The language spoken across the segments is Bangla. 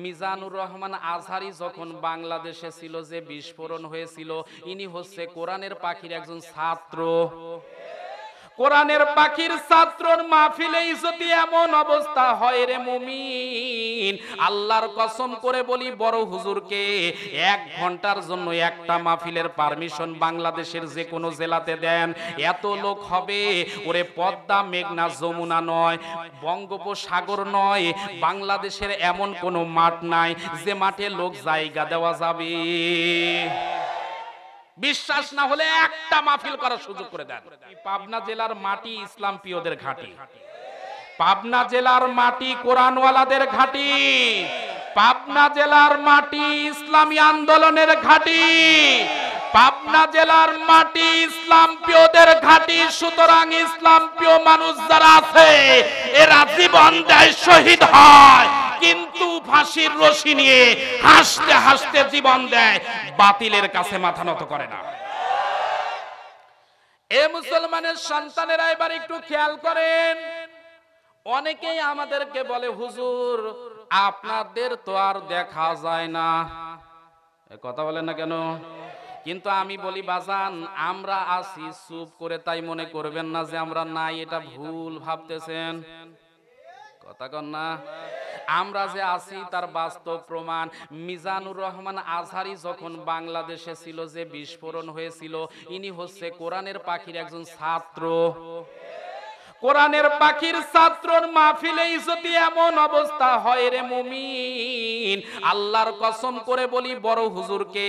মিজানুর রহমান আজহারি যখন বাংলাদেশে ছিল, যে বিস্ফোরণ হয়েছিল, ইনি হচ্ছে কোরআনের পাখির একজন ছাত্র। কোরআনের পাখির ছাত্রর মাহফিলেই যদি এমন অবস্থা হয় রে মুমিন, আল্লাহর কসম করে বলি বড় হুজুরকে 1 ঘন্টার জন্য একটা মাহফিলের পারমিশন বাংলাদেশের যে কোনো জেলাতে দেন, এত লোক হবে। ওরে পদ্মা, মেঘনা, যমুনা নয়, বঙ্গোপসাগর নয়, বাংলাদেশের এমন কোনো মাঠ নাই যে মাঠে লোক জায়গা দেওয়া যাবে। বিশ্বাস না হলে একটা মাহফিল করার সুযোগ করে দেন। পাবনা জেলার মাটি ইসলাম প্রিয়দের ঘাঁটি, পাবনা জেলার মাটি কোরআনওয়ালাদের ঘাঁটি, পাবনা জেলার মাটি ইসলামী আন্দোলনের ঘাঁটি, পাবনা জেলার মাটি ইসলাম প্রিয়দের ঘাঁটি। সুতরাং ইসলাম প্রিয় মানুষ যারা আছে এরা জীবন দেয়, শহীদ হয়, কিন্তু ফাঁসির রশি নিয়ে হাসতে হাসতে জীবন দেয়, বাতিলের কাছে মাথা নত করে না। এ মুসলমানের সন্তানেরা এবার একটু খেয়াল করেন। অনেকেই আমাদেরকে বলে, হুজুর আপনাদের তো আর দেখা যায় না, কথা বলেন না কেন? কিন্তু আমি বলি বাজান, আমরা আছি চুপ করে, তাই মনে করবেন না যে আমরা নাই, এটা ভুল ভাবতেছেন, কথা কন না। আমরা যে আছি তার বাস্তব প্রমাণ। মিজানুর রহমান আজহারি যখন বাংলাদেশে ছিল, যে বিস্ফোরণ হয়েছিল, ইনি হচ্ছে কোরআনের পাখির একজন ছাত্র। কোরআনের পাখির ছাত্রর মাহফিলেই যদি এমন অবস্থা হয় রে মুমিন, আল্লাহর কসম করে বলি বড় হুজুরকে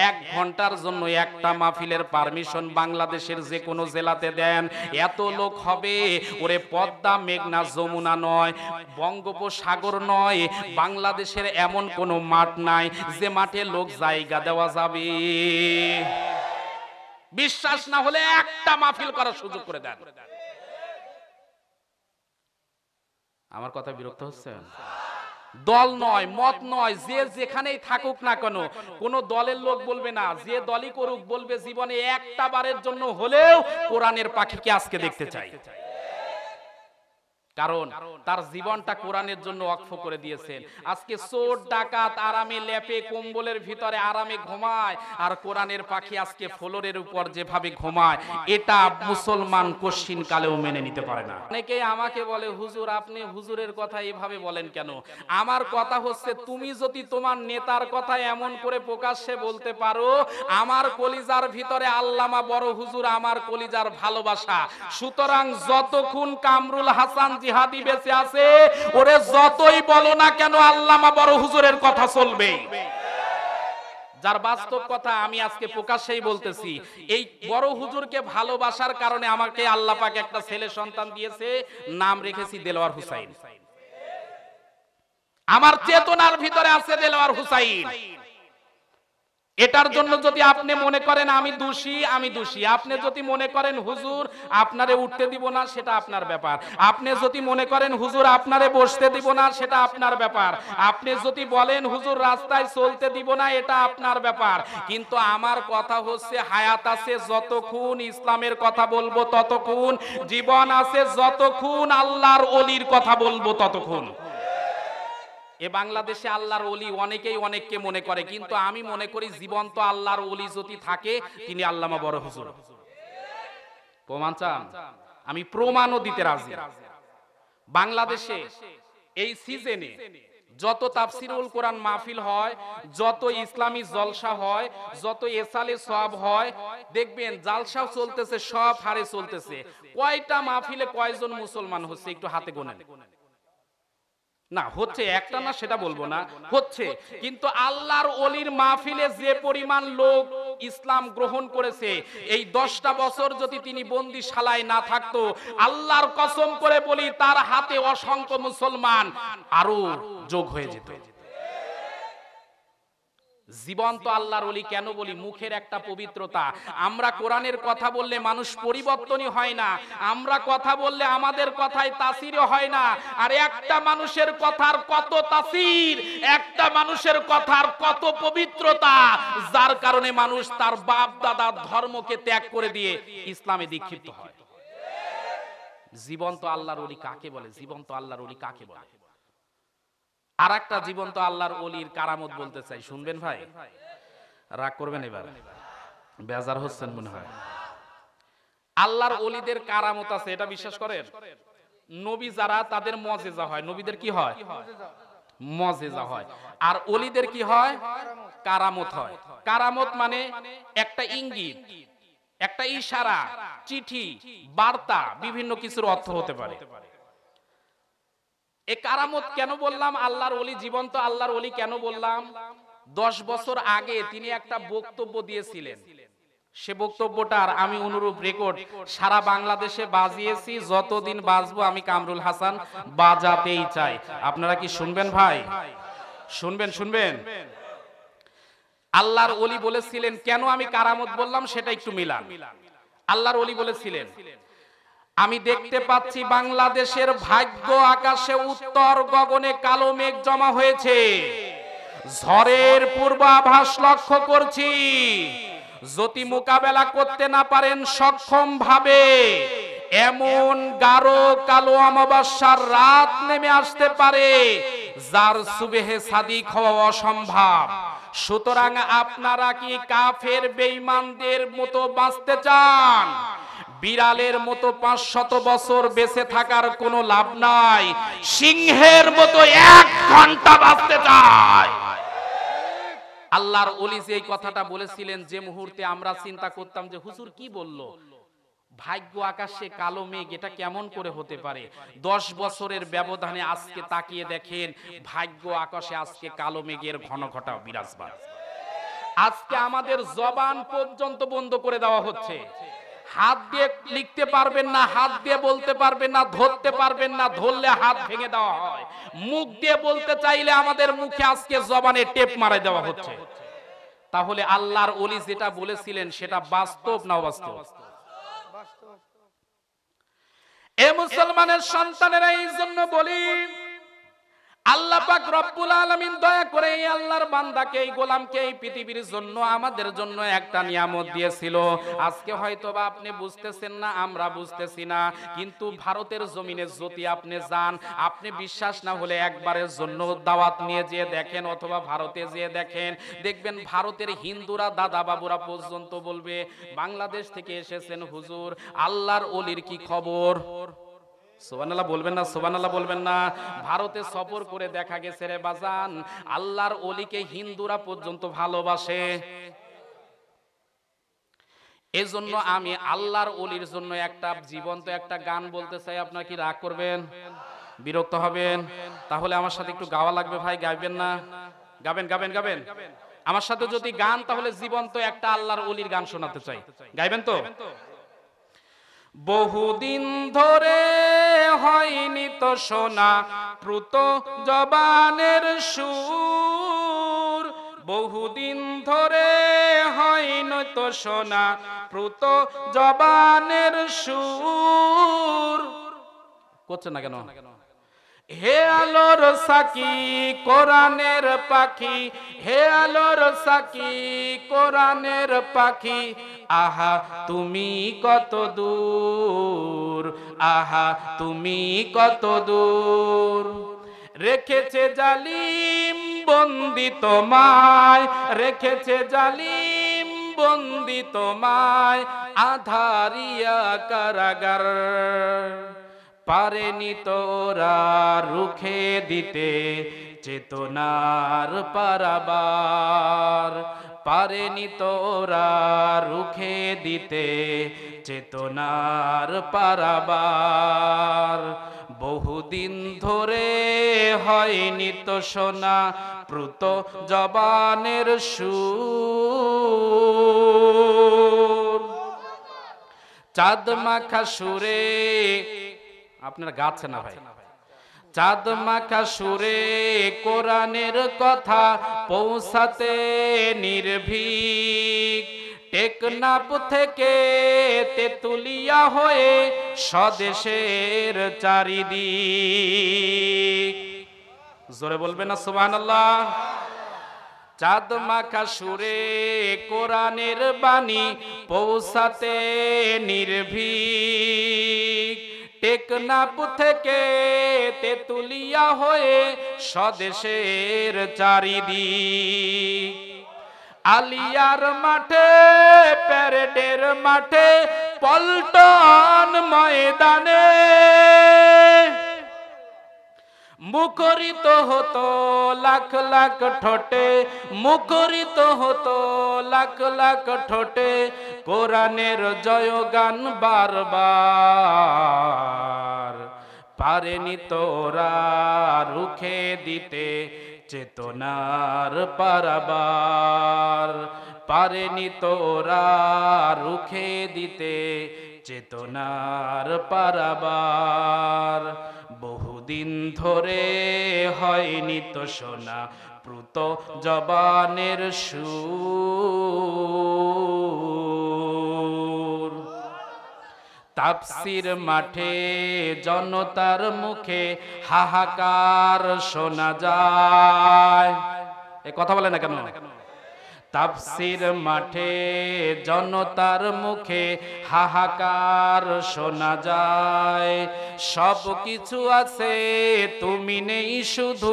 1 ঘন্টার জন্য একটা মাহফিলের পারমিশন বাংলাদেশের যে কোনো জেলাতে দেন, এত লোক হবে। ওরে পদ্মা, মেঘনা, যমুনা নয়, বঙ্গোপসাগর নয়, বাংলাদেশের এমন কোনো মাঠ নাই যে মাঠে লোক জায়গা দেওয়া যাবে। বিশ্বাস না হলে একটা মাহফিল করার সুযোগ করে দেন। আমার কথা বিরক্ত হচ্ছেন? দল নয়, মত নয়, যে যেখানেই থাকুক না কেন, কোন দলের লোক বলবে না, যে দলই করুক বলবে জীবনে একটা বারের জন্য হলেও কোরআনের পাখিকে আজকে দেখতে চাই। কারণ তার জীবনটা কোরআনের জন্য ওয়াকফ করে দিয়েছেন। আজকে চোর ডাকাত আরামে লেপে কম্বলের ভিতরে আরামে ঘুমায়, আর কোরআনের পাখি আজকে ফ্লোরের উপর যেভাবে ঘুমায়, এটা মুসলমান কোশ্চিন কালেও মেনে নিতে পারে না। অনেকেই আমাকে বলে, হুজুর আপনি হুজুরের কথা এভাবে বলেন কেন? আমার কথা হচ্ছে, তুমি যদি তোমার নেতার কথা এমন করে প্রকাশ্যে বলতে পারো, আমার কলিজার ভিতরে আল্লামা বড় হুজুর আমার কলিজার ভালোবাসা। সুতরাং যতক্ষণ কামরুল হাসান জিহাদি বেঁচে আছে, ওরে যতই বলো না কেন আল্লামা বড় হুজুরের কথা চলবে। যার বাস্তব কথা আমি আজকে প্রকাশ্যেই বলতেছি, এই বড় হুজুরকে ভালোবাসার কারণে আমাকে আল্লাহ পাক একটা ছেলে সন্তান দিয়েছে, নাম রেখেছি দেলোয়ার হুসাইন। আমার চেতনার ভিতরে আছে দেলোয়ার হুসাইন। এটার জন্য যদি আপনি মনে করেন আমি দোষী, আমি দোষী। আপনি যদি মনে করেন হুজুর আপনারে উঠতে দিব না, সেটা আপনার ব্যাপার। আপনি যদি মনে করেন হুজুর আপনারে বসতে দিব না, সেটা আপনার ব্যাপার। আপনি যদি বলেন হুজুর রাস্তায় চলতে দিব না, এটা আপনার ব্যাপার। কিন্তু আমার কথা হচ্ছে, হায়াত আছে যতক্ষণ ইসলামের কথা বলবো ততক্ষণ, জীবন আছে যতক্ষণ আল্লাহর ওলির কথা বলবো ততক্ষণ। এ বাংলাদেশে আল্লাহর ওলি অনেকেই অনেককে মনে করে, কিন্তু আমি মনে করি জীবন্ত আল্লাহর ওলি যদি থাকে তিনি আল্লামা বড় হুজুর। প্রমাণ চান? আমি প্রমাণও দিতে রাজি। বাংলাদেশে এই সিজনে যত তাফসিরুল কোরআন মাহফিল হয়, যত ইসলামী জলসা হয়, যত এসালে সওয়াব হয়, দেখবেন জালসাও চলতেছে, সব হারে চলতেছে। কয়টা মাহফিলে কয়জন মুসলমান হচ্ছে একটু হাতে গোনেন। না হচ্ছে একটা না সেটা বলবো না, হচ্ছে। কিন্তু আল্লাহর ওলির মাহফিলে যে পরিমাণ লোক ইসলাম গ্রহণ করেছে, এই 10টা বছর যদি তিনি বন্দিশালায় না থাকতো, আল্লাহর কসম করে বলি তার হাতে অসংখ্য মুসলমান আরো যোগ হয়ে যেত। জীবন্ত আল্লাহর ওলি কেন বলি? মুখের একটা পবিত্রতা। আমরা কোরআনের কথা বললে মানুষ পরিবর্তনই হয় না, আমরা কথা বললে আমাদের কথায় তাসিরও হয় না। আর একটা মানুষের কথার কত তাসির, একটা মানুষের কথার কত পবিত্রতা, যার কারণে মানুষ তার বাপ দাদার ধর্মকে ত্যাগ করে দিয়ে ইসলামে দীক্ষিত হয়। জীবন্ত আল্লাহর ওলি কাকে বলে? জীবন্ত আল্লাহর ওলি কাকে বলে? আর একটা জীবন্ত আল্লাহর ওলির কারামত বলতে চাই, শুনবেন ভাই? রাগ করবেন এবার, বেজার হচ্ছেন মনে হয়। আল্লাহর ওলিদের কারামত আছে, এটা বিশ্বাস করেন? নবী যারা তাদের মুজিজা হয়, নবীদের কি হয়? মুজিজা হয়। আর ওলিদের কি হয়? কারামত হয়। কারামত মানে একটা ইঙ্গিত, একটা ইশারা, চিঠি, বার্তা, বিভিন্ন কিছুর অর্থ হতে পারে। এই কারামত কেন বললাম? আল্লাহর ওলি, জীবন্ত আল্লাহর ওলি কেন বললাম? 10 বছর আগে তিনি একটা বক্তব্য দিয়েছিলেন। সে বক্তব্যটার আমি অনুরূপ রেকর্ড সারা বাংলাদেশে বাজিয়েছি, যতদিন বাজবো আমি কামরুল হাসান বাজাতেই চাই। আপনারা কি শুনবেন ভাই? শুনবেন। আল্লাহর ওলি বলেছিলেন, কেন আমি কারামত বললাম সেটা একটু মিলান। আল্লাহর ওলি বলেছিলেন, আমি দেখতে পাচ্ছি বাংলাদেশের ভাগ্য আকাশে উত্তর গগনে কালো মেঘ জমা হয়েছে, ঝড়ের পূর্বাভাস লক্ষ্য করছি। যদি মোকাবেলা করতে না পারেন সক্ষম ভাবে, এমন গাঢ় কালো অমাবস্যার রাত নেমে আসতে পারে যার সুবেহে সাদিক হওয়া অসম্ভব। সুতরাং আপনারা কি কাফের বেঈমানদের মতো বাঁচতে চান? বিড়ালের মতো 500 বছর বেঁচে থাকার কোনো লাভ নাই, সিংহের মতো 1 ঘন্টা বাঁচতে চায়। আল্লাহর ওলি যে এই কথাটা বলেছিলেন, যে মুহূর্তে আমরা চিন্তা করতাম যে হুজুর কি বলল, ভাগ্য আকাশে কালো মেঘ, এটা কেমন করে হতে পারে? 10 বছরের ব্যবধানে আজকে তাকিয়ে দেখেন, ভাগ্য আকাশে আজকে কালো মেঘের ঘন ঘটা বিরাজমান। আজকে আমাদের জবান পর্যন্ত বন্ধ করে দেওয়া হচ্ছে। হাত দিয়ে লিখতে পারবেন না, হাত দিয়ে বলতে পারবেন না, ধরতে পারবেন না, ধরলে হাত ভেঙে দেওয়া হয়। মুখ দিয়ে বলতে চাইলে আমাদের মুখে আজকে জবানে টেপ মারা দেওয়া হচ্ছে। তাহলে আল্লাহর ওলি যেটা বলেছিলেন সেটা বাস্তব না অবাস্তব? এ মুসলমানের সন্তানেরা, এই জন্য বলি, আল্লাহ পাক রব্বুল আলামিন দয়া করে এই আল্লাহর বান্দাকে, এই গোলামকে এই পৃথিবীর জন্য, আমাদের জন্য একটা নিয়ামত দিয়েছিল। আজকে হয়তোবা আপনি বুঝতেছেন না, আমরা বুঝতেছি না, কিন্তু ভারতের জমিনে যদি আপনি যান, আপনি বিশ্বাস না হলে একবারের জন্য দাওয়াত নিয়ে যেয়ে দেখেন, অথবা ভারতে যেয়ে দেখেন, দেখবেন ভারতের হিন্দুরা, দাদা বাবুরা পর্যন্ত বলবে, বাংলাদেশ থেকে এসেছেন হুজুর, আল্লাহর ওলির কি খবর? সুবহানাল্লাহ বলবেন না? সুবহানাল্লাহ বলবেন না? ভারতে সফর করে দেখা গেছে রে বাজান, আল্লাহর ওলিকে হিন্দুরা পর্যন্ত ভালোবাসে। এজন্য আমি আল্লাহর ওলির জন্য একটা জীবন্ত একটা গান বলতে চাই। আপনারা কি রাগ করবেন? বিরক্ত হবেন? তাহলে আমার সাথে একটু গাওয়া লাগবে ভাই, গাইবেন না? গাবেন আমার সাথে যদি গান, তাহলে জীবন্ত একটা আল্লাহর ওলির গান শোনাতে চাই। গাইবেন তো? বহুদিন ধরে হয়নি তো শোনা প্রুত জবানের সুর, বহুদিন ধরে হয়নি তো শোনা প্রুত জবানের সুর। করছে না কেন? হে আলোর সাকি কোরআনের পাখি, হে আলোর সাকি কোরআনের পাখি, আহা তুমি কত দূর, আহা তুমি কত দূর। রেখেছে জালিম বন্দি তোমায়, রেখেছে জালিম বন্দি তোমায়, আধারিয়া কারাগার। পারেনি তোরা রুখে দিতে চেতনার পারাবার, পারেনি তোরা রুখে দিতে চেতনার পারাবার। বহুদিন ধরে হয়নি তো শোনা প্রুত জবানের সুর। চাঁদ মাখা সুরে, আপনারা গাচ্ছেন না ভাই, চাঁদ মাখা সুরে কোরআনের কথা পৌঁছাতে নির্ভীক, টেকনাফ থেকে তেতুলিয়া হয়ে স্বদেশের চারিদিক। জোরে বলবেন না সুবহানাল্লাহ? চাঁদ মাখা সুরে কোরআনের বাণী পৌঁছাতে নির্ভীক, টেকনাফ থেকে তেতুলিয়া হয়ে স্বদেশের চারিদিক, আলিয়ার মাঠে প্যারেডের মাঠে পল্টন ময়দানে মুখরিত হতো লাখ লাখ ঠোঁটে, মুখরিত হতো লাখ লাখ ঠোঁটে কোরআনের জয়গান বারবার। পারেনি তোরা রুখে দিতে চেতনার পারাবার, পারেনি তোরা রুখে দিতে চেতনার পারাবার। বহুদিন ধরে হয়নি তো শোনা প্রুত জবানের সুর। তাফসীর মাঠে জনতার মুখে হাহাকার শোনা যায়। এ কথা বলে না কেন? তাফসীর মাঠে জনতার মুখে হাহাকার শোনা যায়। সব কিছু আছে তুমি নেই শুধু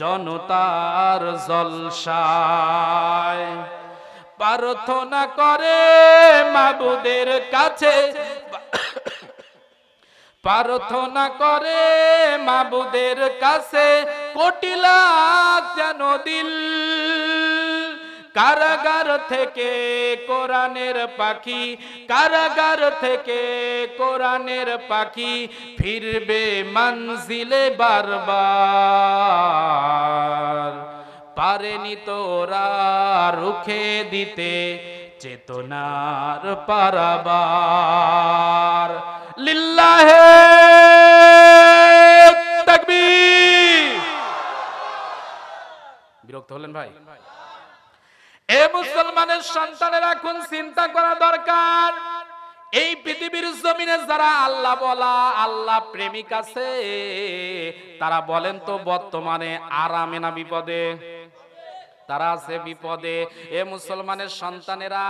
জনতার জলসায়। প্রার্থনা করে মাবুদের কাছে, প্রার্থনা করে মাবুদের কাছে কোটি লাখ যেন দিল। কারাগার থেকে কোরআনের পাখি, কারাগার থেকে কোরআনের পাখি ফিরবে মঞ্জিলে বারবার। পারেনি তোরা রুখে দিতে চেতনার পারাবার। লিল্লাহে তাকবীর। বিরক্ত হলেন ভাই? এ মুসলমানের সন্তানেরা এখন চিন্তা করা দরকার, এই পৃথিবীর জমিনে যারা আল্লাহ বলা আল্লাহ প্রেমিক আছে তারা বলেন তো বর্তমানে আরামে না বিপদে? তারা আছে বিপদে। এ মুসলমানের সন্তানেরা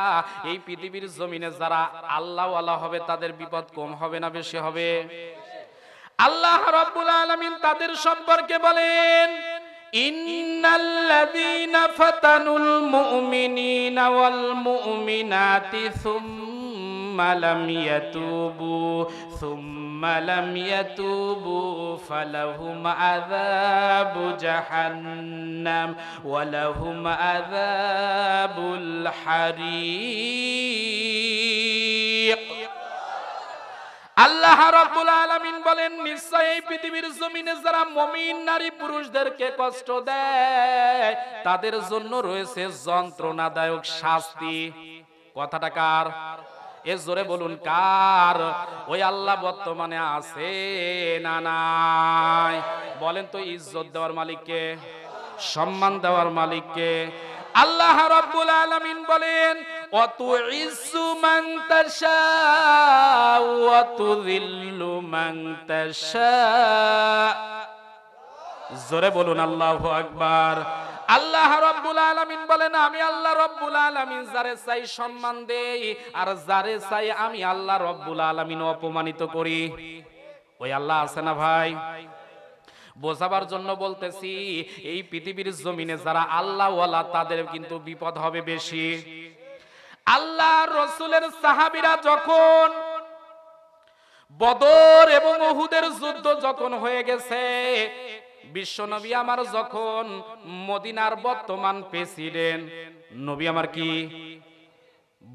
এই পৃথিবীর জমিনে যারা আল্লাহ ওয়ালা হবে তাদের বিপদ কম হবে না বেশি হবে? আল্লাহ রাব্বুল আলামিন তাদের সম্পর্কে বলেন, ইন্নাল্লাযীনা ফাতানুল মুমিনিনা ওয়াল মুমিনাতি সুম্মা লাম ইয়াতুবু ফালাহুম আযাবু জাহান্নাম ওয়া লাহুম আযাবুল হারিক। আল্লাহ রাব্বুল আলামিন বলেন, নিশ্চয়ই এই পৃথিবীর জমিনে যারা মুমিন নারী পুরুষদেরকে কষ্ট দেয় তাদের জন্য রয়েছে যন্ত্রণাদায়ক শাস্তি। কথাটা কার? এ জোরে বলুন কার? ওই আল্লাহ বর্তমানে আছে না নাই? বলেন তো, ইজ্জত দেওয়ার মালিককে, সম্মান দেওয়ার মালিককে? আল্লাহ রাব্বুল আলামিন বলেন, ওয়াতুইজ্জু মান তাশা ওয়া তুযিল্লু মান তাশা। জোরে বলুন আল্লাহু আকবার। আল্লাহ রাব্বুল আলামিন বলেন, আমি আল্লাহ রাব্বুল আলামিন যারে চাই সম্মান দেই আর যারে চাই আমি আল্লাহ রাব্বুল আলামিন অপমানিত করি। ওই আল্লাহ আছে না ভাই? বোঝাবার জন্য বলতেছি, এই পৃথিবীর জমিনে যারা আল্লাহ ওয়ালা তাদের কিন্তু বিপদ হবে বেশি। আল্লাহ রাসূলের সাহাবীরা যখন বদর এবং উহুদের যুদ্ধ যখন হয়ে গেছে, বিশ্বনবী আমার যখন মদিনার বর্তমান প্রেসিডেন্ট, নবী আমার কি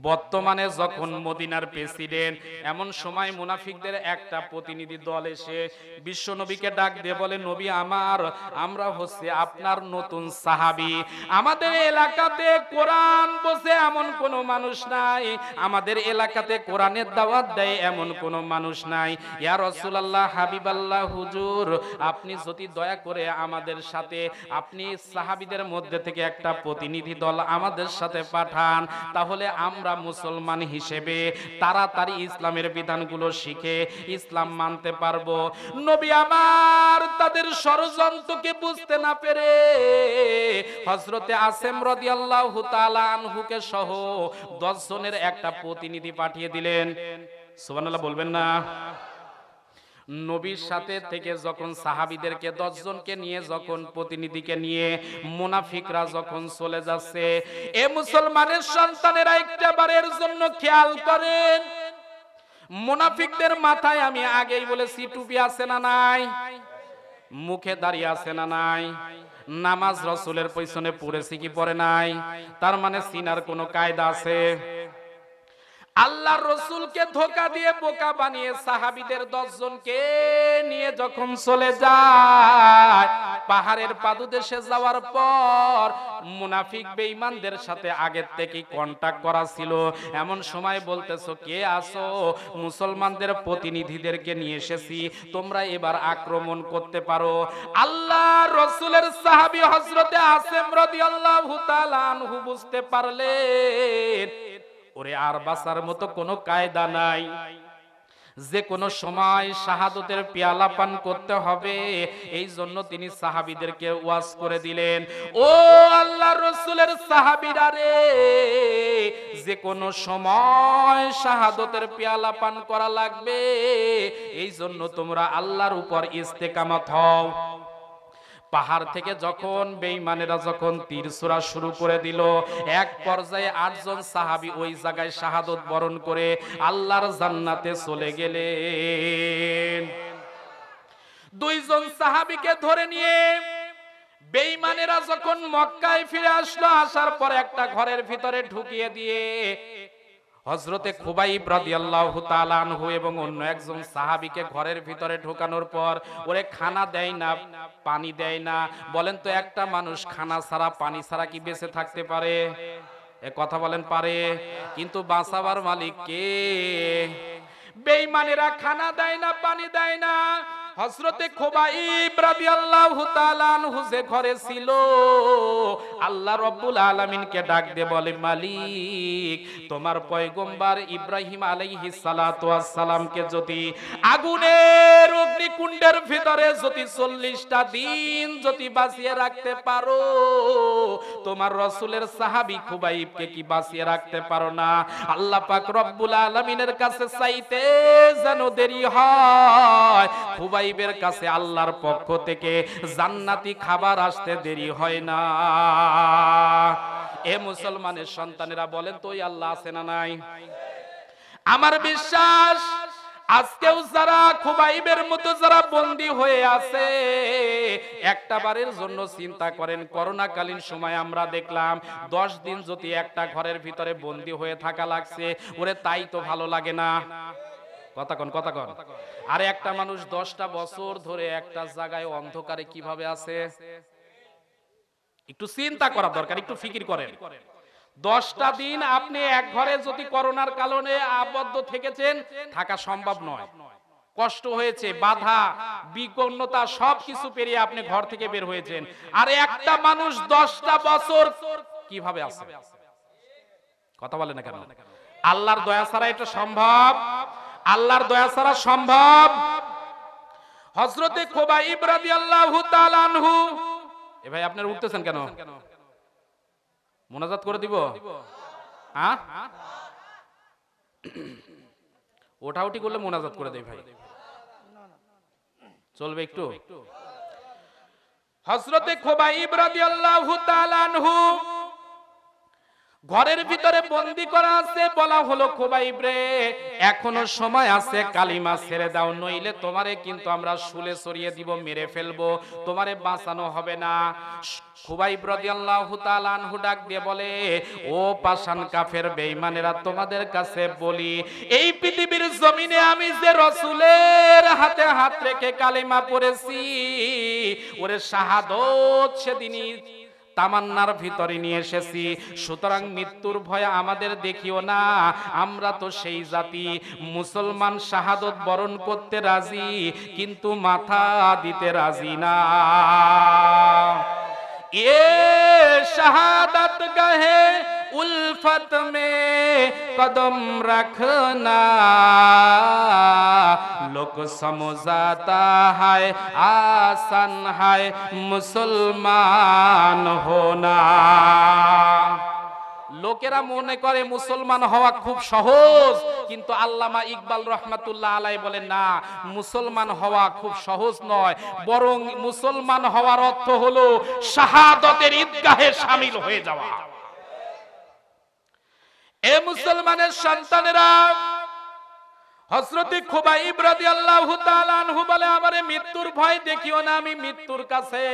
বর্তমানে যখন মদিনার প্রেসিডেন্ট, এমন সময় মুনাফিকদের একটা প্রতিনিধি দল এসে বিশ্বনবীকে ডাক দিয়ে বলে, নবী আমার, আমরা হচ্ছে আপনার নতুন সাহাবী, আমাদের এলাকাতে কোরআন বোঝে এমন কোনো মানুষ নাই, আমাদের এলাকাতে কোরআনের দাওয়াত দেয় এমন কোনো মানুষ নাই। ইয়া রাসূলুল্লাহ, হাবিবাল্লাহ, হুজুর আপনি যদি দয়া করে আমাদের সাথে, আপনি সাহাবীদের মধ্যে থেকে একটা প্রতিনিধি দল আমাদের সাথে পাঠান, তাহলে আমরা মুসলমান হিসেবে তাড়াতাড়ি ইসলামের বিধানগুলো শিখে ইসলাম মানতে পারবো। নবী আমার তাদের ষড়যন্ত্রকে বুঝতে না পেরে হযরতে আসেম রাদিয়াল্লাহু তাআলা আনহুকে সহ 10 জনের একটা প্রতিনিধি পাঠিয়ে দিলেন। সুবহানাল্লাহ বলবেন না? নবীর সাথে থেকে যখন সাহাবীদেরকে 10 জনকে নিয়ে যখন প্রতিনিধিকে নিয়ে মুনাফিকরা যখন চলে যাচ্ছে, এ মুসলমানের সন্তানেরা একটা বারের জন্য খেয়াল করেন, মুনাফিকদের মাথায় আমি আগেই বলেছি টুপি আছে না নাই, মুখে দাঁড়িয়ে আছে না নাই, নামাজ রাসূলের পিছনে পড়েছে কি পড়ে নাই, তার মানে সিনার কোনো কায়দা আছে? আল্লাহর রাসূলকে ধোঁকা দিয়ে বোকা বানিয়ে সাহাবীদের 10 জনকে নিয়ে যখন চলে যায়, পাহাড়ের পাদদেশে যাওয়ার পর মুনাফিক বেঈমানদের সাথে আগের থেকেই কন্টাক্ট করা ছিল। এমন সময় বলতেছো, কে আসো? মুসলমানদের প্রতিনিধিদেরকে নিয়ে এসেছি, তোমরা এবার আক্রমণ করতে পারো। আল্লাহর রাসূলের সাহাবী হযরতে আসিম রাদিয়াল্লাহু তাআলা আনহু বুঝতে পারলেন ওরে আর বাঁচার মতো কোনো কায়দা নাই, যে কোনো সময় শাহাদতের পেয়ালা পান করতে হবে। এই জন্য তিনি সাহাবীদেরকে ওয়াজ করে দিলেন, ও আল্লাহর রাসূলের সাহাবীরা রে, যে কোনো সময় শাহাদতের পেয়ালা পান করা লাগবে, এই জন্য তোমরা আল্লাহর উপর ইস্তেকামত হও। পাহাড় থেকে যখন বেঈমানেরা যখন তীর ছোড়া শুরু করে দিল, এক পর্যায়ে 8 জন সাহাবী ওই জায়গায় শাহাদত বরণ করে আল্লাহর জান্নাতে চলে গেলেন। 2 জন সাহাবীকে ধরে নিয়ে বেঈমানেরা যখন মক্কায় ফিরে আসলো, আসার পর একটা ঘরের ভিতরে ঢুকিয়ে দিয়ে হযরতে খুবাইব রাদিয়াল্লাহু তাআলা আনহু এবং অন্য একজন সাহাবীকে ঘরের ভিতরে ঢোকানোর পর ওরে খানা দেয় না, পানি দেয় না। বলেন তো একটা মানুষ খানা ছাড়া পানি ছাড়া কি বেঁচে থাকতে পারে? এ কথা বলেন পারে? কিন্তু বাঁচাবার মালিক কে? বেঈমানেরা খানা দেয় না, পানি দেয় না। হযরতে খুবাইব রাদিয়াল্লাহু তাআলা আনহু যে ঘরে ছিল, আল্লাহ রাব্বুল আলামিনকে ডাক দিয়ে বলে, মালিক তোমার পয়গম্বর ইব্রাহিম আলাইহিস সালাতু ওয়াস সালামকে যদি আগুনের অগ্নিকুণ্ডের ভিতরে যদি 40টা দিন যদি বাঁচিয়ে রাখতে পারো, তোমার রাসূলের সাহাবী খুবাইবকে কি বাঁচিয়ে রাখতে পারো না? আল্লাহ পাক রব্বুল আলামিনের কাছে চাইতে যেন দেরি হয়, খুবাইবের কাছে আল্লাহর পক্ষ থেকে জান্নাতি খাবার আসতে দেরি হয় না। এ মুসলমানের সন্তানেরা বলেন তো, ওই আল্লাহ আছে না নাই? আমার বিশ্বাস আজকেও যারা খুবাইবের মতো যারা বন্দী হয়ে আছে, একটা বারের জন্য চিন্তা করেন, করোনাকালীন সময় আমরা দেখলাম 10 দিন যদি একটা ঘরের ভিতরে বন্দী হয়ে থাকা লাগছে, ওরে তাই তো ভালো লাগে না? কথা কন, কথা কন। আরে একটা মানুষ 10টা বছর ধরে একটা জায়গায় অন্ধকারে কিভাবে আছে, একটু চিন্তা করা দরকার, একটু ফিকির করেন। 10টা দিন আপনি এক ঘরে যদি করোনার কারণে আবদ্ধ থেকেছেন, থাকা সম্ভব নয়, কষ্ট হয়েছে, বাধা বিপন্নতা সবকিছু পেরিয়ে আপনি ঘর থেকে বের হয়েছেন। আর একটা মানুষ 10টা বছর কিভাবে আছে? কথা বলে না কেন? আল্লাহর দয়া ছাড়া এটা সম্ভব? আল্লাহর দয়া ছাড়া সম্ভব? হযরতে খুবাইব রাদিয়াল্লাহু তাআলা আনহু, এ ভাই আপনারা উঠতেছেন কেন? মুনাজাত করে দিব? হ্যাঁ, ওঠাউঠি করলে মুনাজাত করে দেই ভাই, চলবে একটু? হযরতে খুবাইব রাদিয়াল্লাহু তাআলা আনহু ঘরের ভিতরে বন্দী করা আছে। বলা হলো, খুবাইব রে, এখনো সময় আছে, কালিমা ছেড়ে দাও, নইলে তোমারে কিন্তু আমরা শুলে সরিয়ে দিব, মেরে ফেলবো, তোমারে বাঁচানো হবে না। খুবাইব রাদিয়াল্লাহু তাআলা আনহু ডাক দিয়ে বলে, ও পাষাণ কাফের বেঈমানেরা, তোমাদের কাছে বলি, এই পৃথিবীর জমিনে আমি যে রাসূলের হাতে হাত রেখে কালিমা পড়েছি, ওরে শাহাদত সেদিনই তামান্নার ভিতরে নিয়ে এসেছি। সুতরাং মৃত্যুর ভয় আমাদের দেখিও না, আমরা তো সেই জাতি মুসলমান, শাহাদত বরণ করতে রাজি কিন্তু মাথা দিতে রাজি না। এ শাহাদত গাহে उल्फत में कदम रखना, लोग समझाता है आसान है मुसलमान होना। লোকেরা মনে করে মুসলমান হওয়া খুব সহজ, কিন্তু আল্লামা ইকবাল রহমাতুল্লাহ আলাই বলেন না, মুসলমান হওয়া খুব সহজ নয়, বরং মুসলমান হওয়ার অর্থ হলো শাহাদাতের ঈদগাহে শামিল হয়ে যাওয়া। এ মুসলমানের সন্তানেরা, হযরত খুবাইব রাদিয়াল্লাহু তাআলা আনহু বলে, আমারে মৃত্যুর ভয় দেখিও না, আমি মৃত্যুর কাছে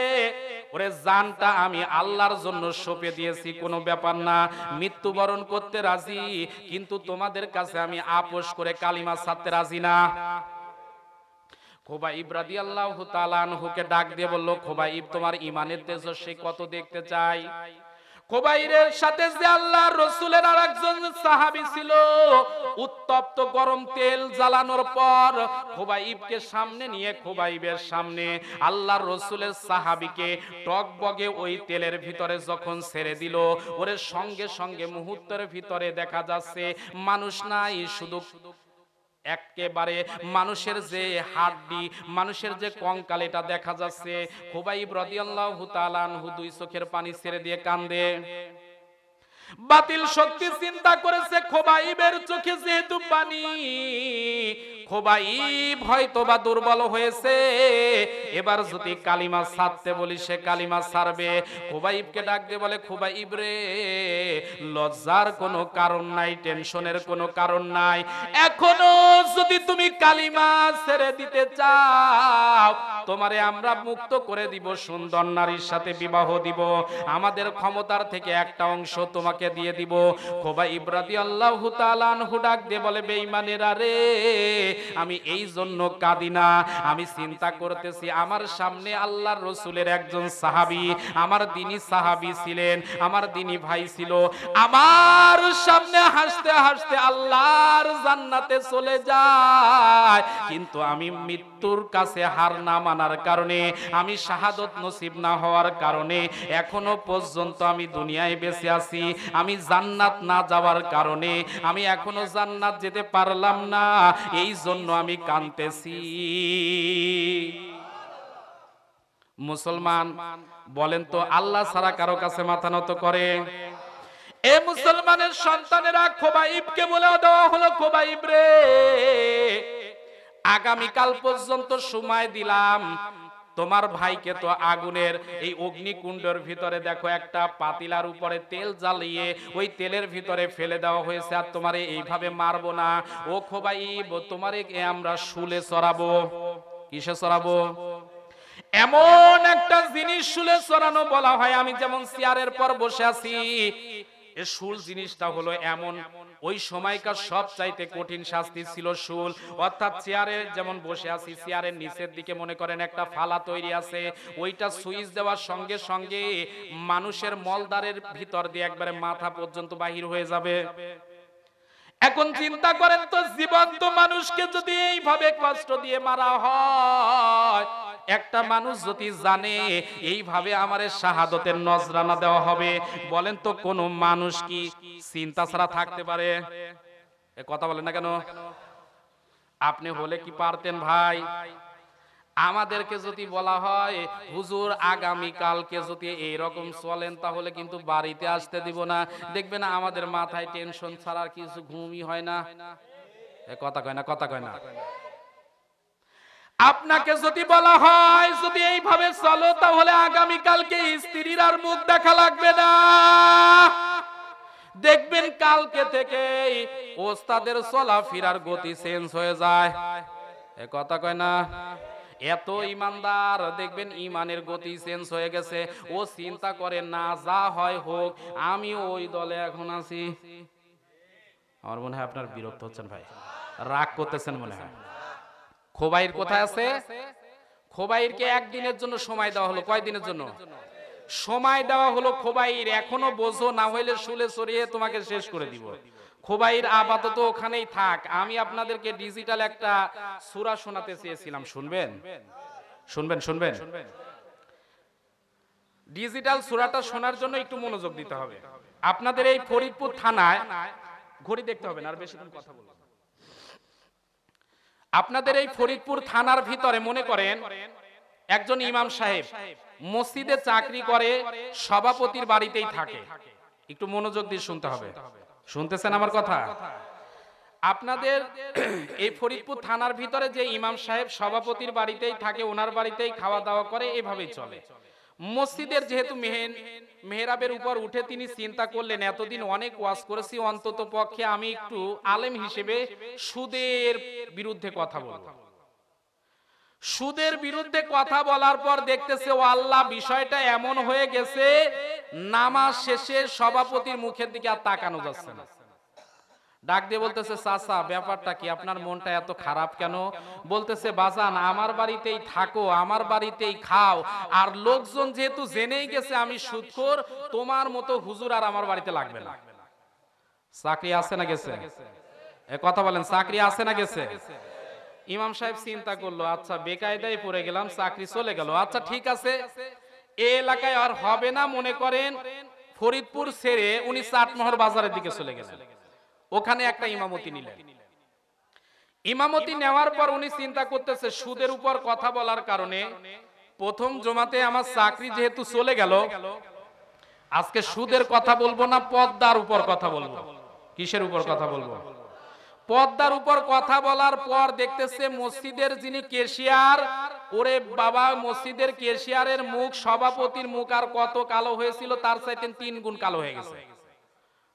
ওরে জানটা আমি আল্লাহর জন্য সঁপে দিয়েছি, কোনো ব্যাপার না, মৃত্যুবরণ করতে রাজি, কিন্তু তোমাদের কাছে আমি আপোষ করে কালিমা ছাড়তে রাজি না। খুবাইব রাদিয়াল্লাহু তাআলা আনহুকে ডাক দিয়ে বলল, খুবাইব তোমার ঈমানের তেজস্বী কত দেখতে চাই। খুবাইবের সাথে যে আল্লাহর রাসূলের আরেকজন সাহাবী ছিল, উত্তপ্ত গরম তেল জ্বালানোর পর খুবাইবকে সামনে নিয়ে, খুবাইবের সামনে আল্লাহর রাসূলের সাহাবীকে টকবগে ওই তেলের ভিতরে যখন ছেড়ে দিল, ওরে সঙ্গে সঙ্গে মুহূর্তের ভিতরে দেখা যাচ্ছে মানুষ নাই, শুধু একেবারে মানুষের যে হাড়টি, মানুষের যে কঙ্কাল, এটা দেখা যাচ্ছে। খুবাইব রাদিয়াল্লাহু তাআলা আনহু দুই চোখের পানি ছেড়ে দিয়ে কান্দে। বাতিল শক্তি চিন্তা করেছে, খুবাইবের চোখে যেহেতু পানি, খুবাইব হয়তো বা দুর্বল হয়েছে, এবার যদি কালিমা ছাড়তে বলি সে কালিমা ছাড়বে। খুবাইবকে ডাক দিয়ে বলে, খুবাইব রে, লজ্জার কোনো কারণ নাই, টেনশনের কোনো কারণ নাই, এখনো যদি তুমি কালিমা ছেড়ে দিতে চাও, তোমারে আমরা মুক্ত করে দিব, সুন্দর নারীর সাথে বিবাহ দিব, আমাদের ক্ষমতার থেকে একটা অংশ তোমাকে দিয়ে দিব। খুবাইব রাদিয়াল্লাহু তাআলা আনহু ডাক দিয়ে বলে, বেঈমানেরা রে, আমি এই জন্য কাঁদি না, আমি চিন্তা করতেছি আমার সামনে আল্লাহর রাসূলের একজন সাহাবী, আমার দ্বীনি সাহাবী ছিলেন, আমার দ্বীনি ভাই ছিল, আমার সামনে হাসতে হাসতে আল্লাহর জান্নাতে চলে যায়, কিন্তু আমি মৃত্যুর কাছে হার না মানার কারণে, আমি শাহাদাত নসিব না হওয়ার কারণে এখনো পর্যন্ত আমি দুনিয়ায় বেঁচে আছি, আমি জান্নাত না যাওয়ার কারণে আমি এখনো জান্নাত যেতে পারলাম না, এই জন্য আমি কাঁদতেছি। মুসলমান বলেন তো, আল্লাহ ছাড়া কারো কাছে মাথা নত করে? এ মুসলমানের সন্তানেরা, খুবাইবকে বলে দেওয়া হলো, খুবাইব রে, আগামীকাল পর্যন্ত সময় দিলাম, তোমার ভাইকে তো আগুনের এই অগ্নিকুণ্ডের ভিতরে দেখো একটা পাতিলার উপরে তেল জ্বালিয়ে ওই তেলের ভিতরে ফেলে দেওয়া হয়েছে, আর তোমারে এইভাবে মারবো না। ও খুবাইব, তোমারে আমরা শুলে চড়াবো। কিসে চড়াবো? এমন একটা জিনিস শুলে চড়ানো বলা হয়, আমি যেমন চেয়ারের পর বসে আছি, এ শুল জিনিসটা হলো এমন, ওই সময়কার সবচাইতে কঠিন শাস্তি ছিল শুল, অর্থাৎ চেয়ারে যেমন বসে আছি, চেয়ারের নিচের দিকে মনে করেন একটা ফালা তৈরি আছে, ওইটা সুইচ দেওয়ার সঙ্গে সঙ্গে মানুষের মলদারের ভিতর দিয়ে একবারে মাথা পর্যন্ত বাহির হয়ে যাবে। এখন চিন্তা করেন তো, জীবন্ত মানুষকে যদি এইভাবে কষ্ট দিয়ে মারা হয়, একটা মানুষ যদি জানে এইভাবে আমারে শাহাদাতের নজরানা দেওয়া হবে, বলেন তো কোন মানুষ কি চিন্তা ছাড়া থাকতে পারে? এ কথা বলেন না কেন? আপনি হলে কি পারতেন ভাই? আমাদেরকে যদি বলা হয়, হুজুর আগামী কালকে যদি এইরকম চলেন তাহলে কিন্তু বাড়িতে আসতে দিব না, দেখবেন আমাদের মাথায় টেনশন ছাড়া কিছু ঘুমই হয় না। এ কথা কয় না, কথা কয় না। আপনাকে যদি বলা হয় যদি এইভাবে চলো তাহলে আগামী কালকে স্ত্রীর আর মুখ দেখা লাগবে না, দেখবেন কালকে থেকে ওস্তাদের চলাফেরার গতি চেঞ্জ হয়ে যায়। এ কথা কয় না? এত ইমানদার, দেখবেন ইমানের গতি চেঞ্জ হয়ে গেছে, ও চিন্তা করে না যা হয় হোক, আমি ওই দলে এখন আছি। আমার মনে হয় আপনার বিরক্ত হচ্ছেন ভাই, রাগ করতেছেন মনে হয়। খুবাইর কোথায় আছে? খুবাইরকে একদিনের জন্য সময় দেওয়া হলো। কয় দিনের জন্য সময় দেওয়া হলো? খুবাইর এখনো বোঝো, না হইলে শুলে চড়িয়ে তোমাকে শেষ করে দিব। খুবাইর আপাতত ওখানেই থাক। আমি আপনাদেরকে ডিজিটাল একটা সূরা শোনাতে চেয়েছিলাম, শুনবেন? শুনবেন? শুনবেন? ডিজিটাল সূরাটা শোনার জন্য একটু মনোযোগ দিতে হবে। আপনাদের এই ফরিদপুর থানায়, ঘড়ি দেখতে হবে না, আর বেশিক্ষণ কথা বলবো। আপনাদের এই ফরিদপুর থানার ভিতরে মনে করেন একজন ইমাম সাহেব মসজিদে চাকরি করে, সভাপতির বাড়িতেই থাকে। একটু মনোযোগ দিয়ে শুনতে হবে। শুনতেছেন আমার কথা? আপনাদের এই ফরিদপুর থানার ভিতরে যে ইমাম সাহেব সভাপতির বাড়িতেই থাকে, ওনার বাড়িতেই খাওয়া দাওয়া করে, এভাবেই চলে। মসজিদের যেহেতু মেহরাবের উপর উঠে তিনি চিন্তা করলেন, এতদিন অনেক ওয়াজ করেছি, অন্তত পক্ষে আমি একটু আলেম হিসেবে সুদের বিরুদ্ধে কথা বলবো। সুদের বিরুদ্ধে কথা বলার পর দেখতেছে ও আল্লাহ, বিষয়টা এমন হয়ে গেছে নামাজ শেষে সভাপতির মুখের দিকে আর তাকানো যাচ্ছে না। ডাক দিয়ে বলতেছে, চাচা ব্যাপারটা কি, আপনার মনটা এত খারাপ কেন? বলতেছে, বাজান আমার বাড়িতেই থাকো, আমার বাড়িতেই খাও, আর লোকজন যেহেতু জেনেই গেছে আমি সুদখোর, তোমার মতো হুজুর আর আমার বাড়িতে লাগবে না। চাকরি আছে না গেছে? এ কথা বলেন, চাকরি আছে না গেছে? ইমাম সাহেব চিন্তা করলো, আচ্ছা বেকায়দায় পড়ে গেলাম, চাকরি চলে গেল। আচ্ছা ঠিক আছে, এই এলাকায় আর হবে না, মনে করেন ফরিদপুর ছেড়ে উনি চাটমোহর বাজারের দিকে চলে গেলেন। ওখানে একটা ইমামতি নিলেন। ইমামতি নেওয়ার পর উনি চিন্তা করতেছে, সুদের উপর কথা বলার কারণে প্রথম জমাতে আমার চাকরি যেহেতু চলে গেল, আজকে সুদের কথা বলবো না, পদ্মার উপর কথা বলবো। কিসের উপর কথা বলবো? পদ্মার উপর কথা বলার পর দেখতেছে মসজিদের যিনি ক্যাশিয়ার, ওরে বাবা, মসজিদের ক্যাশিয়ারের মুখ সভাপতির মুখ আর কত কালো হয়েছিল, তার চাইতে 3 গুণ কালো হয়ে গেছে।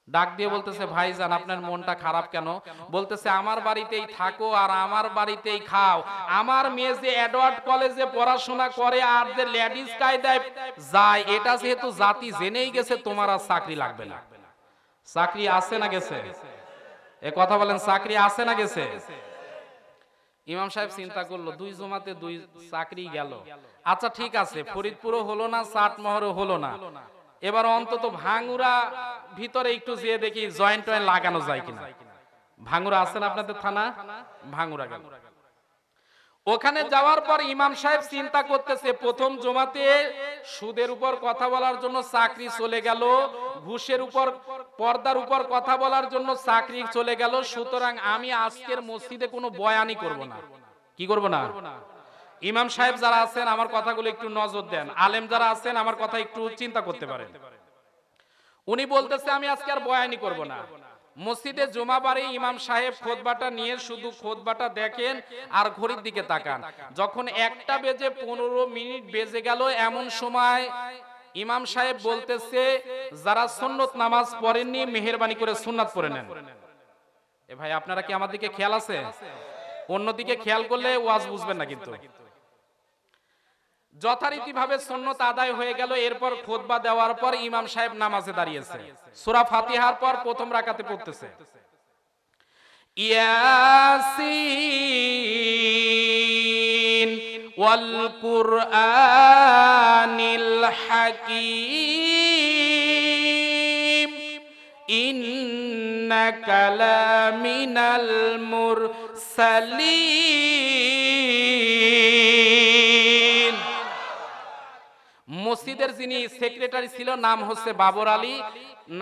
ডাক দিয়ে বলতেছে, ভাইজান আপনার মনটা খারাপ কেন? বলতেছে, আমার বাড়িতেই থাকো আর আমার বাড়িতেই খাও, আমার মেয়ে যে এডওয়ার্ড কলেজে পড়াশোনা করে আর যে লেডিস কায়দায় যায়, এটা যেহেতু জাতি জেনেই গেছে, তোমার আর চাকরি লাগবে না। চাকরি আছে না গেছে? এ কথা বলেন, চাকরি আছে না গেছে? ইমাম সাহেব চিন্তা করলো, 2 জমাতে 2 চাকরি গেল। আচ্ছা ঠিক আছে, ফরিদপুরও হলো না, চাটমোহরও হলো না, এবার অন্তত ভাঙ্গুরা ভিতরে একটু যেয়ে দেখি জয়েন্ট টয়েন্ট লাগানো যায় কিনা। ভাঙ্গুরা আছে না আপনাদের থানা? ভাঙ্গুরা গেল। ওখানে যাওয়ার পর ইমাম সাহেব চিন্তা করতেছে, প্রথম জমাতে সুদের উপর কথা বলার জন্য চাকরি চলে গেল, ঘুষের উপর পর্দার উপর কথা বলার জন্য চাকরি চলে গেল, সুতরাং আমি আজকের মসজিদে কোনো বয়ানই করব না। কি করব না? ইমাম সাহেব যারা আছেন আমার কথাগুলো একটু নজর দেন, আলেম যারা আছেন আমার কথা একটু চিন্তা করতে পারেন। উনি বলতেছে, আমি আজকে আর বয়ানই করব না। মসজিদে জুমাবারে ইমাম সাহেব খুতবাটা নিয়ে শুধু খুতবাটা দেখেন আর ঘড়ির দিকে তাকান। যখন 1টা বেজে 15 মিনিট বেজে গেল, এমন সময় ইমাম সাহেব বলতেছে, যারা সুন্নত নামাজ পড়েননি মেহেরবানি করে সুন্নাত পড়ে নেন। এ ভাই, আপনারা কি আমার দিকে খেয়াল আছে? অন্যদিকে খেয়াল করলে ওয়াজ বুঝবেন না। কিন্তু যথারীতিভাবে সুন্নত আদায় হয়ে গেল। এরপর খুতবা দেওয়ার পর ইমাম সাহেব নামাজে দাঁড়িয়েছে, সূরা ফাতিহার পর প্রথম রাকাতে পড়তেছে, ইয়াসিন ওয়াল কুরআনিল হাকীম ইন্নাকা লামিনাল মুরসালিন। মসজিদের যিনি সেক্রেটারি ছিল নাম হচ্ছে বাবর আলী।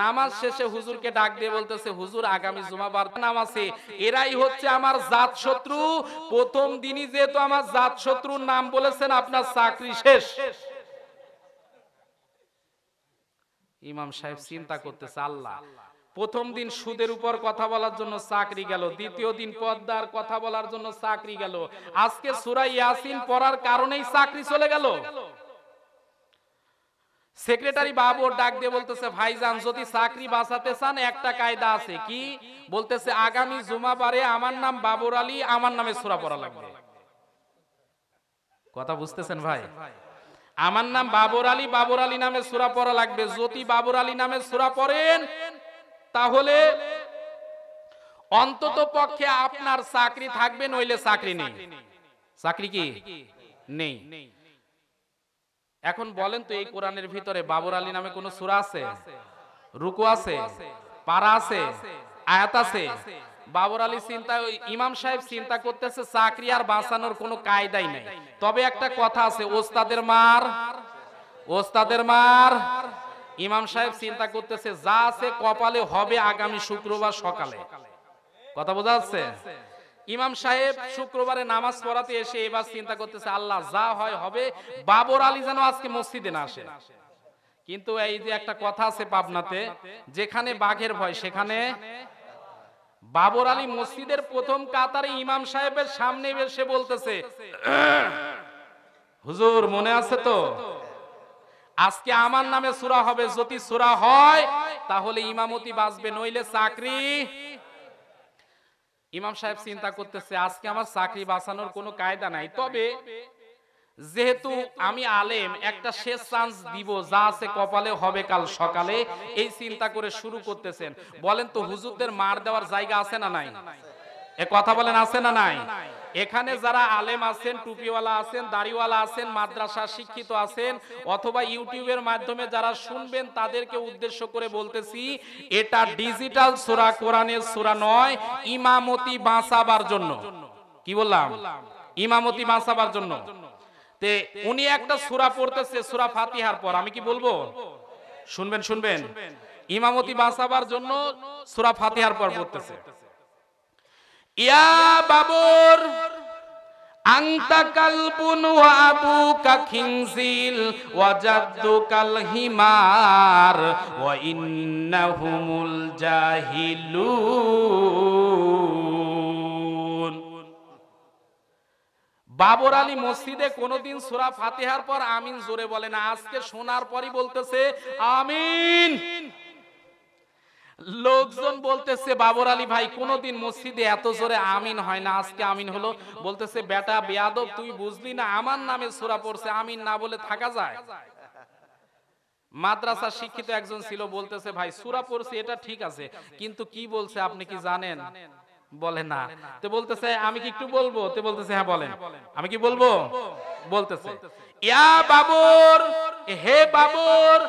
নামাজ শেষে হুজুরকে ডাক দিয়ে বলতেছে, হুজুর আগামী জুমাবার নামাজে এরাই হচ্ছে আমার জাত শত্রু, প্রথম দিনই যেহেতু আমার জাত শত্রুর নাম বলেছেন, আপনার চাকরি শেষ। ইমাম সাহেব চিন্তা করতেছে, আল্লাহ, প্রথম দিন সুদের উপর কথা বলার জন্য চাকরি গেল, দ্বিতীয় দিন পর্দার কথা বলার জন্য চাকরি গেল, আজকে সূরা ইয়াসিন পড়ার কারণেই চাকরি চলে গেল। সেক্রেটারি বাবর ডাক দিয়ে বলতেছে, ভাইজান যদি চাকরি বাঁচাতে চান একটা কায়দা আছে। কি? বলতেছে, আগামী জুমাবারে আমার নাম বাবর আলী, আমার নামে সূরা পড়া লাগবে। কথা বুঝতেছেন ভাই? আমার নাম বাবর আলী, বাবর আলী নামে সূরা পড়া লাগবে। যদি বাবর আলী নামে সূরা পড়েন তাহলে অন্তত পক্ষে আপনার চাকরি থাকবে, নইলে চাকরি নেই। চাকরি কি নেই? এখন বলেন তো, এই কোরআনের ভিতরে বাবর আলী নামে কোন সূরা আছে? রুকু আছে? পারা আছে? আয়াত আছে? বাবর আলী চিন্তা, ইমাম সাহেব চিন্তা করতেছে চাকরি আর বাঁচানোর কোনো কায়দাই নাই। তবে একটা কথা আছে, ওস্তাদের মার, ওস্তাদের মার। ইমাম সাহেব চিন্তা করতেছে, যা আছে কপালে হবে আগামী শুক্রবার সকালে। কথা বোঝা যাচ্ছে? ইমাম সাহেব শুক্রবারে নামাজ পড়াতে এসে এবার চিন্তা করতেছে, আল্লাহ যা হয় হবে, বাবর আলী যেন আজকে মসজিদে না আসে। কিন্তু এই যে একটা কথা আছে পাবনাতে, যেখানে বাঘের ভয় সেখানে। বাবর আলী মসজিদের প্রথম কাতারে ইমাম সাহেবের সামনে এসে বলতেছে, হুজুর মনে আছে তো, আজকে আমার নামে সূরা হবে, যদি সূরা হয় তাহলে ইমামতি বাঁচবে, নইলে চাকরি। ইমাম সাহেব চিন্তা করতেছে আজকে আমার চাকরি বাঁচানোর কোনো কায়দা নাই, তবে যেহেতু আমি আলেম একটা শেষ চান্স দিব, যা আছে কপালে হবে কাল সকালে, এই চিন্তা করে শুরু করতেছেন। বলেন তো হুজুরদের মার দেওয়ার জায়গা আছে না নাই? এ কথা বলেন আছে না নাই? এখানে যারা আলেম আছেন, টুপিওয়ালা আছেন, দাড়িওয়ালা আছেন, মাদ্রাসা শিক্ষিত আছেন, অথবা ইউটিউবের মাধ্যমে যারা শুনবেন তাদেরকে উদ্দেশ্য করে বলতেছি, এটা ডিজিটাল সূরা, কোরআনের সূরা নয়, ইমামতি বাঁচাবার জন্য। কি বললাম? ইমামতি বাঁচাবার জন্য। তে উনি একটা সূরা পড়তেছে সূরা ফাতিহার পর, আমি কি বলবো? শুনবেন শুনবেন, ইমামতি বাঁচাবার জন্য সূরা ফাতিহার পর পড়তেছে, ইয়া বাবর আনতা কালবুন ওয়া আবুকা খিনজিল ওয়া জাদ্দুকাল হিমার ওয়া ইন্নাহুমুল জাহিলুন। বাবর আলী মসজিদে কোনদিন সূরা ফাতিহার পর আমিন জোরে বলে না, আজকে শোনার পরই বলতেছে আমিন। লোকজন বলতেছে বাবর আলী ভাই কোনদিন মসজিদে এত জোরে আমিন হয় না, আজকে আমিন হলো। বলতেছে বেটা বেয়াদব, তুই বুঝলি না আমার নামে সূরা পড়ছে, আমিন না বলে থাকা যায়? মাদ্রাসা শিক্ষিত একজন ছিল, বলতেছে ভাই সূরা পড়ছে এটা ঠিক আছে, কিন্তু কি বলছে আপনি কি জানেন? বলে না। তো বলতেছে আমি কি একটু বলবো? তো বলতেছে হ্যাঁ বলেন। আমি কি বলবো? বলতেছে ইয়া বাবর, হে বাবর,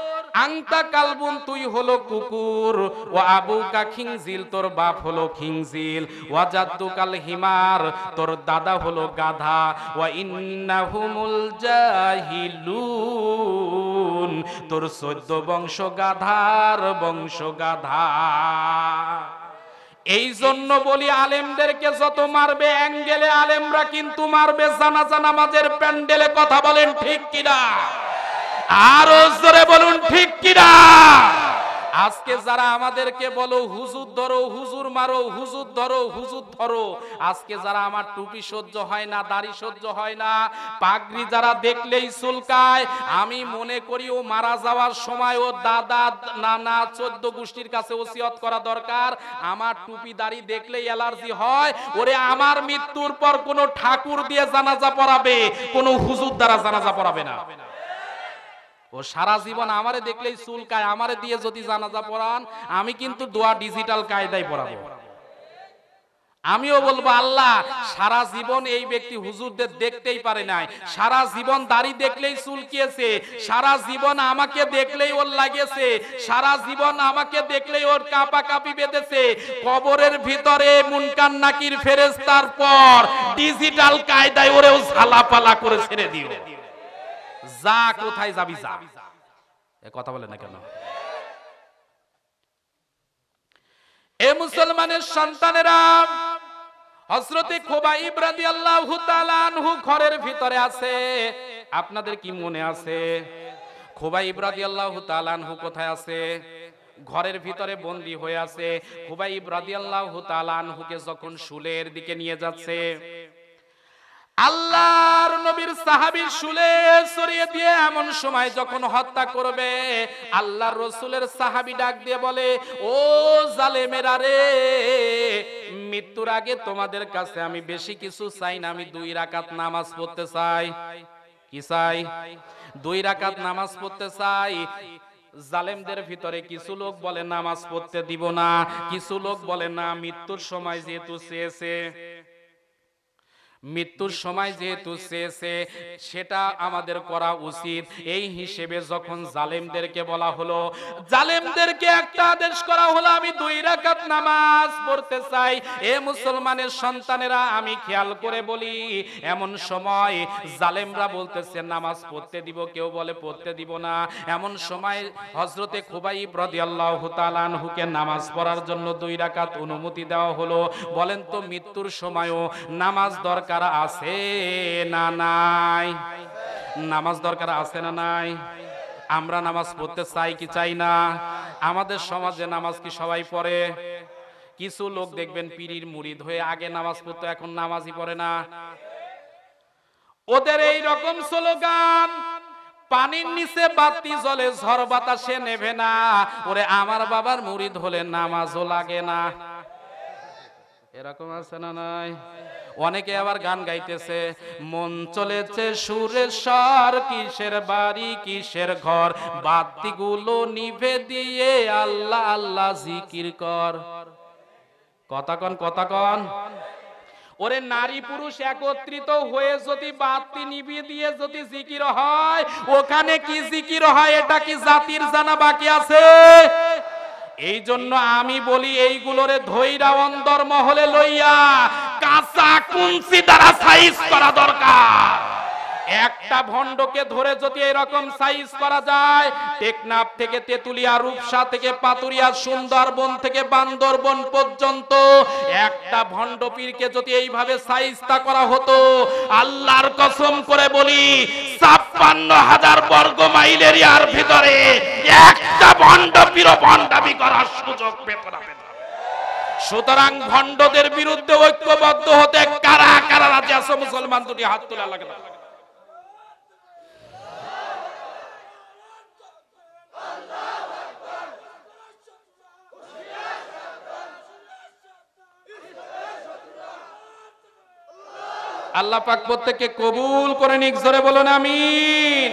আনতা কালবুন, তুই হলো কুকুর, ও আবুকা খিনজিল, তোর বাপ হলো খিনজিল, ওয়া জাদ্দুকাল হিমার, তোর দাদা হলো গাধা, ওয়া ইন্নাহুমুল জাহিলুন, তোর 14 বংশ গাধার বংশ গাধা। এই জন্য বলি আলেমদেরকে যত মারবে অ্যাঙ্গেলে আলেমরা কিন্তু মারবে জানাজা নামাজের প্যান্ডেলে। কথা বলেন ঠিক কিনা? আরো জোরে বলুন ঠিক কিনা? আজকে যারা আমাদেরকে বলো হুজুর ধরো, হুজুর মারো, হুজুর ধরো, হুজুর ধরো, আজকে যারা আমার টুপি সহ্য হয় না, দাড়ি সহ্য হয় না, পাগড়ি যারা দেখলেই চুলকায়, আমি মনে করি ও মারা যাওয়ার সময় ও দাদা নানা 14 গোষ্ঠীর কাছে ওসিয়ত করা দরকার, আমার টুপি দাড়ি দেখলেই অ্যালার্জি হয়, ওরে আমার মৃত্যুর পর কোনো ঠাকুর দিয়ে জানাজা পড়াবে, কোনো হুজুর দ্বারা জানাজা পড়াবে না। ও সারা জীবন আমারে দেখলেই চুলকায়, আমারে দিয়ে যদি জানাজা পড়ান, আমি কিন্তু দোয়া ডিজিটাল কায়দায় পড়াবো। আমিও বলবো আল্লাহ সারা জীবন এই ব্যক্তি হুজুরদের দেখতেই পারে নাই, সারা জীবন দাড়ি দেখলেই চুলকিয়েছে, সারা জীবন আমাকে দেখলেই ওর লাগেছে, সারা জীবন আমাকে দেখলেই ওর কাঁপা কাঁপি বেঁধেছে, কবরের ভিতরে মুনকার নাকির ফেরেশতার পর ডিজিটাল কায়দায় ওরেও ঝালাপালা করে ছেড়ে দিও। যা, কোথায় যাবি যা। এ কথা বলে না কেন? এ মুসলমানের সন্তানেরা, হযরতে খুবাইব রাদিয়াল্লাহু তাআলা আনহু ঘরের ভিতরে আছে। আপনাদের কি মনে আছে খুবাইব রাদিয়াল্লাহু তাআলা আনহু কোথায় আছে? ঘরের ভিতরে বন্দী হয়ে আছে। খুবাইব রাদিয়াল্লাহু তাআলা আনহুকে যখন শুলের দিকে নিয়ে যাচ্ছে, আল্লাহর নবীর সাহাবী শুলে সরিয়ে দিয়ে এমন সময় যখন হত্যা করবে, আল্লাহর রাসূলের সাহাবী ডাক দিয়ে বলে, ও জালেমেরা রে, মৃত্যুর আগে তোমাদের কাছে আমি বেশি কিছু চাই না, আমি 2 রাকাত নামাজ পড়তে চাই। কি চাই? 2 রাকাত নামাজ পড়তে চাই। জালেমদের ভিতরে কিছু লোক বলে নামাজ পড়তে দিব না, কিছু লোক বলে না, মৃত্যুর সময় যেহেতু চেয়েছে, মৃত্যুর সময় যেহেতু চেয়েছে সেটা আমাদের করা উচিত। এই হিসেবে যখন জালেমদেরকে বলা হলো, জালেমদেরকে একটা আদেশ করা হলো, আমি 2 রাকাত নামাজ পড়তে চাই। এ মুসলমানের সন্তানেরা, আমি খেয়াল করে বলি, এমন সময় জালেমরা বলতেছে নামাজ পড়তে দিব, কেউ বলে পড়তে দিব না। এমন সময় হযরতে খুবাইব রাদিয়াল্লাহু তাআলা আনহুকে নামাজ পড়ার জন্য 2 রাকাত অনুমতি দেওয়া হলো। বলেন তো মৃত্যুর সময়ও নামাজ দরকার আছে না নাই? নামাজ দরকার আছে না নাই? আমরা নামাজ পড়তে চাই কি চাই না? আমাদের সমাজে নামাজ কি সবাই পড়ে? কিছু লোক দেখবেন পীরের মুরিদ হয়ে আগে নামাজ পড়তো, এখন নামাজই পড়ে না। ওদের এই রকম স্লোগান, পানির নিচে বাতি জ্বলে ঝড় বাতাসে নেভে না, ওরে আমার বাবার মুরিদ হলে নামাজও লাগে না। এরকম আছে না নাই? অনেকে আবার গান গাইতেছে, মন চলেছে সুরেশ্বর, কিসের বাড়ি কিসের ঘর, বাতিগুলো নিভে দিয়ে আল্লাহ আল্লাহ জিকির কর। কথা কন, কথা কন। ওরে নারী পুরুষ একত্রিত হয়ে যদি বাতি নিভিয়ে দিয়ে যদি জিকির হয়, ওখানে কি জিকির হয় এটা কি জাতির জানা বাকি আছে? এই জন্য আমি বলি এইগুলোরে ধৈরা অন্দর মহলে লইয়া কাঁচা কুঞ্চি দ্বারা সাইজ করা দরকার। একটা ভণ্ডকে ধরে যদি এরকম সাইজ করা যায়, টেকনাফ থেকে তেতুলিয়া, রূপসা থেকে পাতুরিয়া, সুন্দরবন থেকে বান্দরবন পর্যন্ত একটা ভণ্ড পীরকে যদি এইভাবে সাইজটা করা হতো, আল্লাহর কসম করে বলি ৫৬,০০০ বর্গ মাইল এরিয়ার ভিতরে একটা ভণ্ড পীর ভণ্ডামি করার সুযোগ পেত না। সুতরাং ভণ্ডদের বিরুদ্ধে ঐক্যবদ্ধ হতে কারা কারা রাজি আছে? মুসলমান দুটি হাত তোলা লাগে না। আল্লাহ পাক প্রত্যেককে কবুল করে নিক, জোরে বলুন আমিন।